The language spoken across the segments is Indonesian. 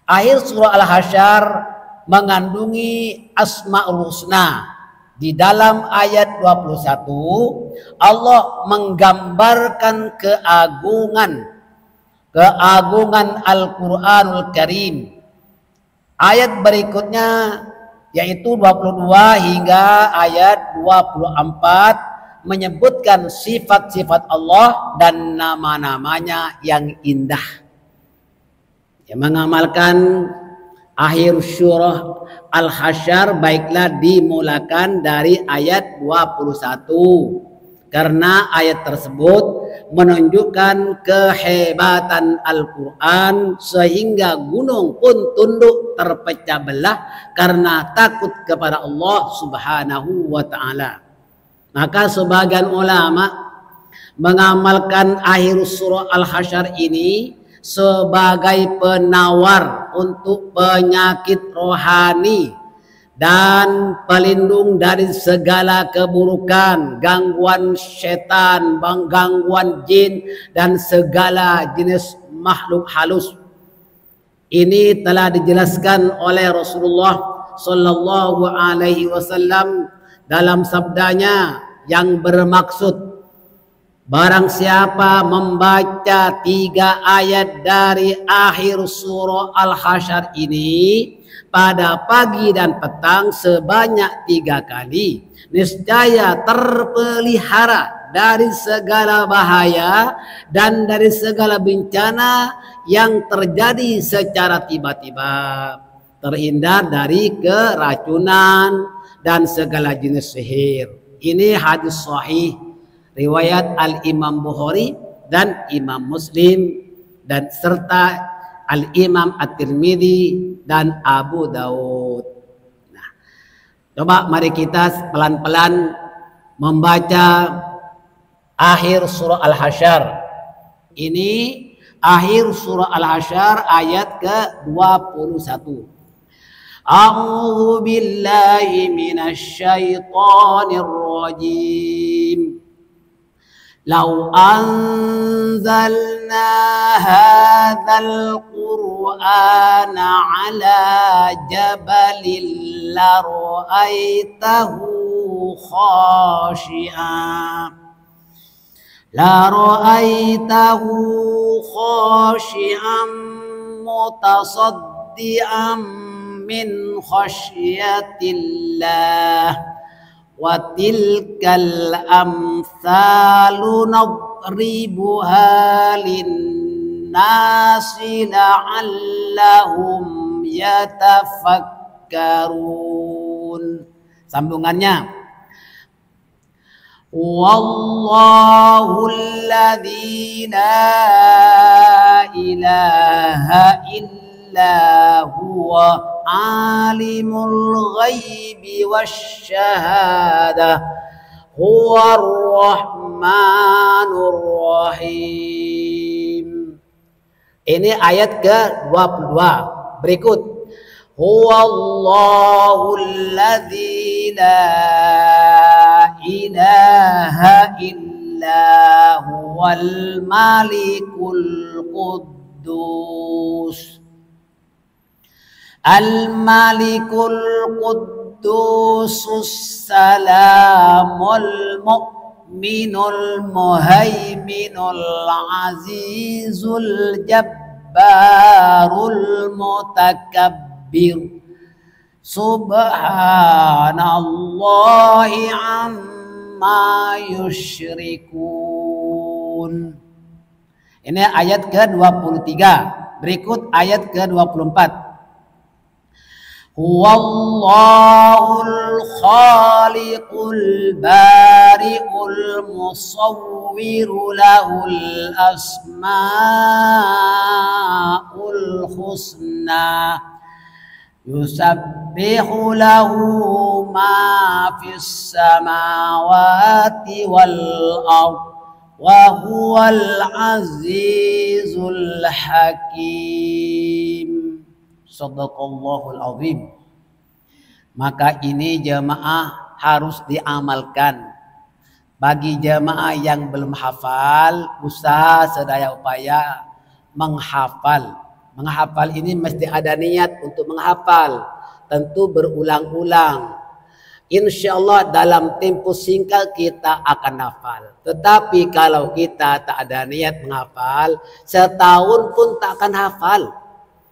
Akhir surah Al-Hasyr mengandungi Asmaul Husna. Di dalam ayat 21 Allah menggambarkan keagungan Al-Qur'anul Karim. Ayat berikutnya yaitu 22 hingga ayat 24 menyebutkan sifat-sifat Allah dan nama-namanya yang indah. Yang mengamalkan akhir surah Al-Hasyr baiklah dimulakan dari ayat 21 karena ayat tersebut menunjukkan kehebatan Al-Quran sehingga gunung pun tunduk terpecah belah karena takut kepada Allah Subhanahu wa ta'ala. Maka sebagian ulama mengamalkan akhir surah Al-Hasyr ini sebagai penawar untuk penyakit rohani dan pelindung dari segala keburukan, gangguan setan, gangguan jin dan segala jenis makhluk halus. Ini telah dijelaskan oleh Rasulullah Sallallahu Alaihi Wasallam dalam sabdanya yang bermaksud, barang siapa membaca 3 ayat dari akhir surah Al-Hasyr ini pada pagi dan petang sebanyak 3 kali, niscaya terpelihara dari segala bahaya dan dari segala bencana yang terjadi secara tiba-tiba, terhindar dari keracunan dan segala jenis sihir. Ini hadis sahih riwayat Al-Imam Bukhari dan Imam Muslim dan serta Al-Imam At-Tirmidzi dan Abu Daud. Nah, coba mari kita pelan-pelan membaca akhir surah Al-Hasyr. Ini akhir surah Al-Hasyr ayat ke-21. A'udzu billahi minasy syaithanir rajim. لو أنزلنا هذا القرآن على جبل لرأيته خاشعا متصدعا من خشية الله وتلك الأمثال نضربها للناس لعلهم يتفكرون. Sambungannya, Wallahu alladzi la ilaha illa huwa alimul ghaibi wasyahada huwar rahmanur rahim. Ini ayat ke-22. Berikut, huwallahu alladzi la ilaha illa huwal malikul quddus Al-Malikul Quddusus Salamul Mu'minul Muhaiminul Azizul Jabbarul Mutakabbir Subhanallahi amma yusyrikun. Ini ayat ke-23. Berikut ayat ke-24. Huwallahul khaliqul bari'ul musawwiru lahul asma'ul husna yusabbihu lahu ma fis samawati wal ardh wa huwal azizul hakim. Shadaqallahul azim. Maka ini jamaah harus diamalkan. Bagi jamaah yang belum hafal, usaha sedaya upaya menghafal Menghafal ini mesti ada niat untuk menghafal. Tentu berulang-ulang. Insya Allah dalam tempo singkat kita akan hafal. Tetapi kalau kita tak ada niat menghafal, setahun pun tak akan hafal.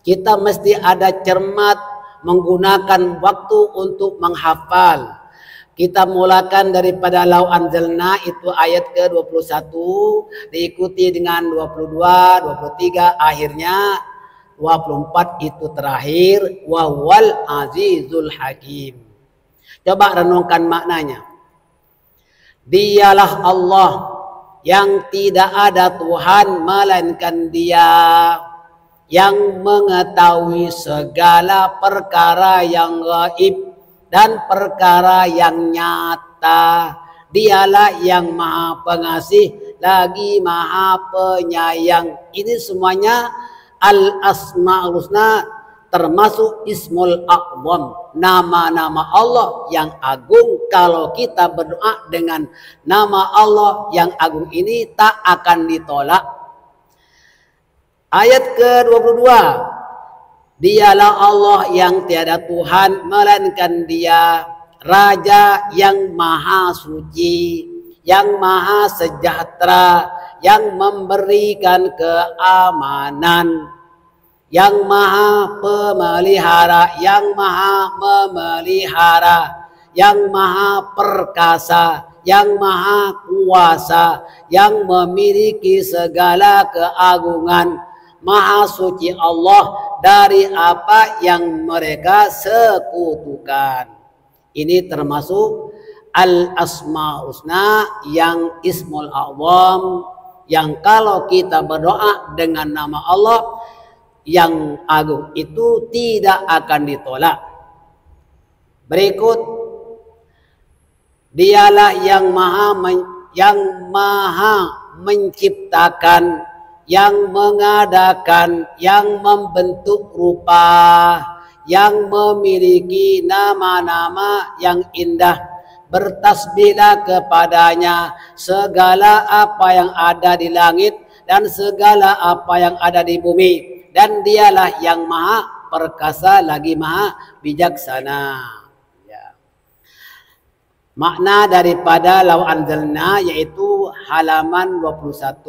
Kita mesti ada cermat menggunakan waktu untuk menghafal. Kita mulakan daripada Lau Anzalna itu ayat ke-21, diikuti dengan 22, 23, akhirnya 24 itu terakhir, wa huwal azizul hakim. Coba renungkan maknanya. Dialah Allah yang tidak ada Tuhan melainkan Dia, yang mengetahui segala perkara yang gaib dan perkara yang nyata. Dialah yang maha pengasih lagi maha penyayang. Ini semuanya al-asma'ul husna, termasuk ismul a'zam, nama-nama Allah yang agung. Kalau kita berdoa dengan nama Allah yang agung ini tak akan ditolak. Ayat ke-22, Dialah Allah yang tiada Tuhan melainkan Dia, Raja yang maha suci, yang maha sejahtera, yang memberikan keamanan, yang maha pemelihara, yang maha memelihara, yang maha perkasa, yang maha kuasa, yang memiliki segala keagungan. Maha suci Allah dari apa yang mereka sekutukan. Ini termasuk al-asma'ul husna yang ismul a'zam, yang kalau kita berdoa dengan nama Allah yang agung itu tidak akan ditolak. Berikut, Dialah yang maha menciptakan, yang mengadakan, yang membentuk rupa, yang memiliki nama-nama yang indah. Bertasbihlah kepadanya segala apa yang ada di langit dan segala apa yang ada di bumi. Dan Dialah yang maha perkasa lagi maha bijaksana. Makna daripada Lau Anzalna yaitu halaman 21,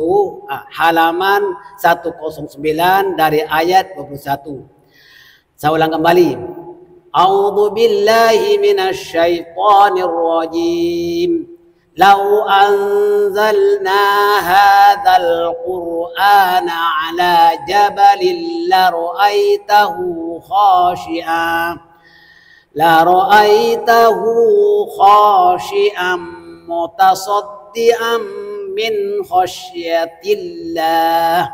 halaman 109 dari ayat 21. Saya ulang kembali. A'udzu billahi minasy syaithanir rajim. Lau anzalna hadzal qur'ana 'ala jabalin la ra'aitahu khashi'an mutasaddian min khasyatillah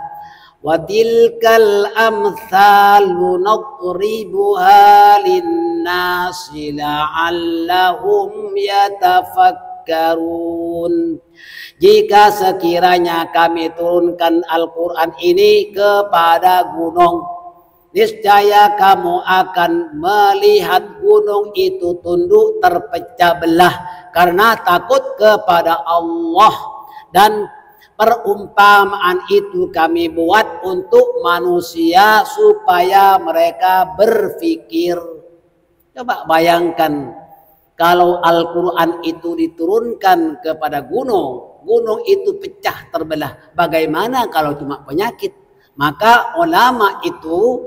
wa tilkal amthalu nadribuha linnasi la'allahum yatafakkarun. Jika sekiranya kami turunkan Al-Quran ini kepada gunung, niscaya kamu akan melihat gunung itu tunduk terpecah belah karena takut kepada Allah. Dan perumpamaan itu kami buat untuk manusia supaya mereka berpikir. Coba bayangkan kalau Al-Quran itu diturunkan kepada gunung, gunung itu pecah terbelah. Bagaimana kalau cuma penyakit? Maka ulama itu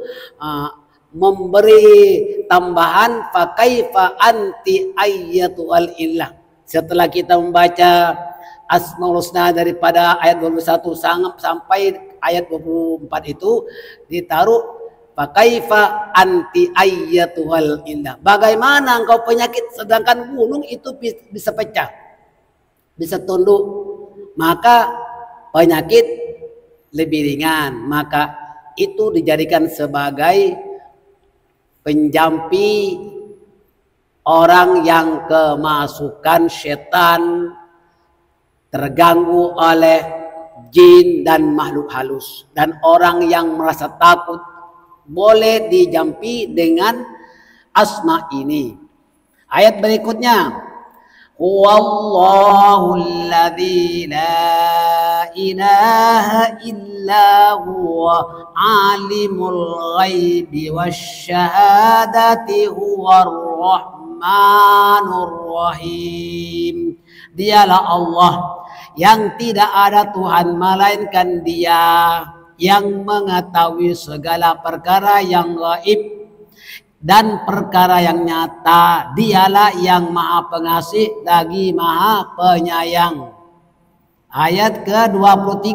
memberi tambahan fakaifa anti ayyatul illah. Setelah kita membaca Asmaul Husna daripada ayat 21 sampai ayat 24 itu ditaruh fakaifa anti ayyatul illah. Bagaimana engkau penyakit sedangkan gunung itu bisa pecah, bisa tunduk. Maka penyakit lebih ringan, maka itu dijadikan sebagai penjampi orang yang kemasukan setan, terganggu oleh jin dan makhluk halus. Dan orang yang merasa takut boleh dijampi dengan asma ini. Ayat berikutnya, Huwallahul ladzi la ilaha illa huwa alimul ghaibi wasyahadati huwar rahmanur rahim. Dialah Allah yang tidak ada Tuhan melainkan Dia, yang mengetahui segala perkara yang gaib dan perkara yang nyata. Dialah yang Maha Pengasih lagi Maha Penyayang. Ayat ke-23.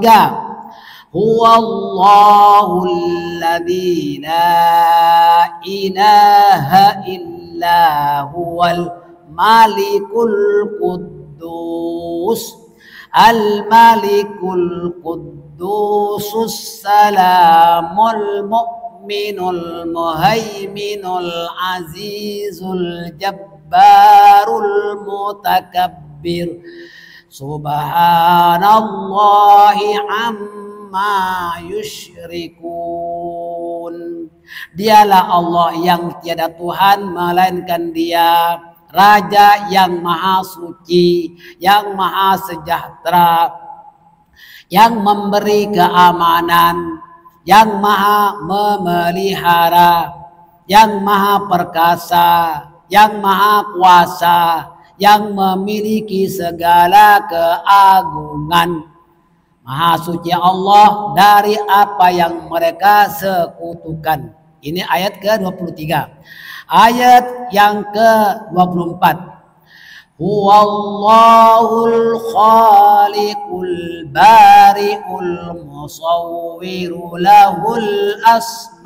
Huwallahul ladzi la ilaha illa huwal malikul quddus al-malikul quddusus salamul mu'minul muhaiminul azizul jabbarul mutakabbir subhanallahi amma yusyrikun. Dialah Allah yang tiada Tuhan melainkan Dia, Raja yang maha suci, yang maha sejahtera, yang memberi keamanan, yang maha memelihara, yang maha perkasa, yang maha kuasa, yang memiliki segala keagungan. Maha suci Allah dari apa yang mereka sekutukan. Ini ayat ke-23. Ayat yang ke-24. Huwallahul khaliqul bari'ul musawwiru lahul asma'ul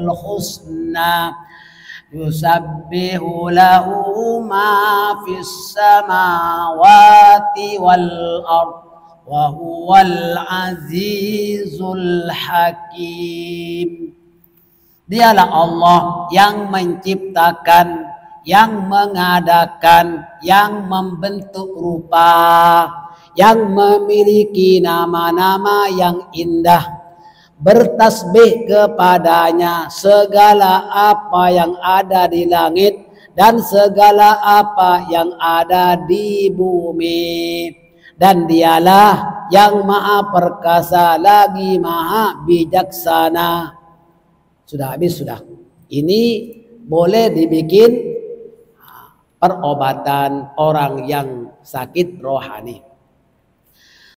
husna yusabbihu lahu ma fis samawati wal ardh wa huwal azizul hakim. Dialah Allah yang menciptakan, yang mengadakan, yang membentuk rupa, yang memiliki nama-nama yang indah. Bertasbih kepadanya segala apa yang ada di langit dan segala apa yang ada di bumi. Dan Dialah yang maha perkasa lagi maha bijaksana. Sudah habis sudah. Ini boleh dibikin perobatan orang yang sakit rohani.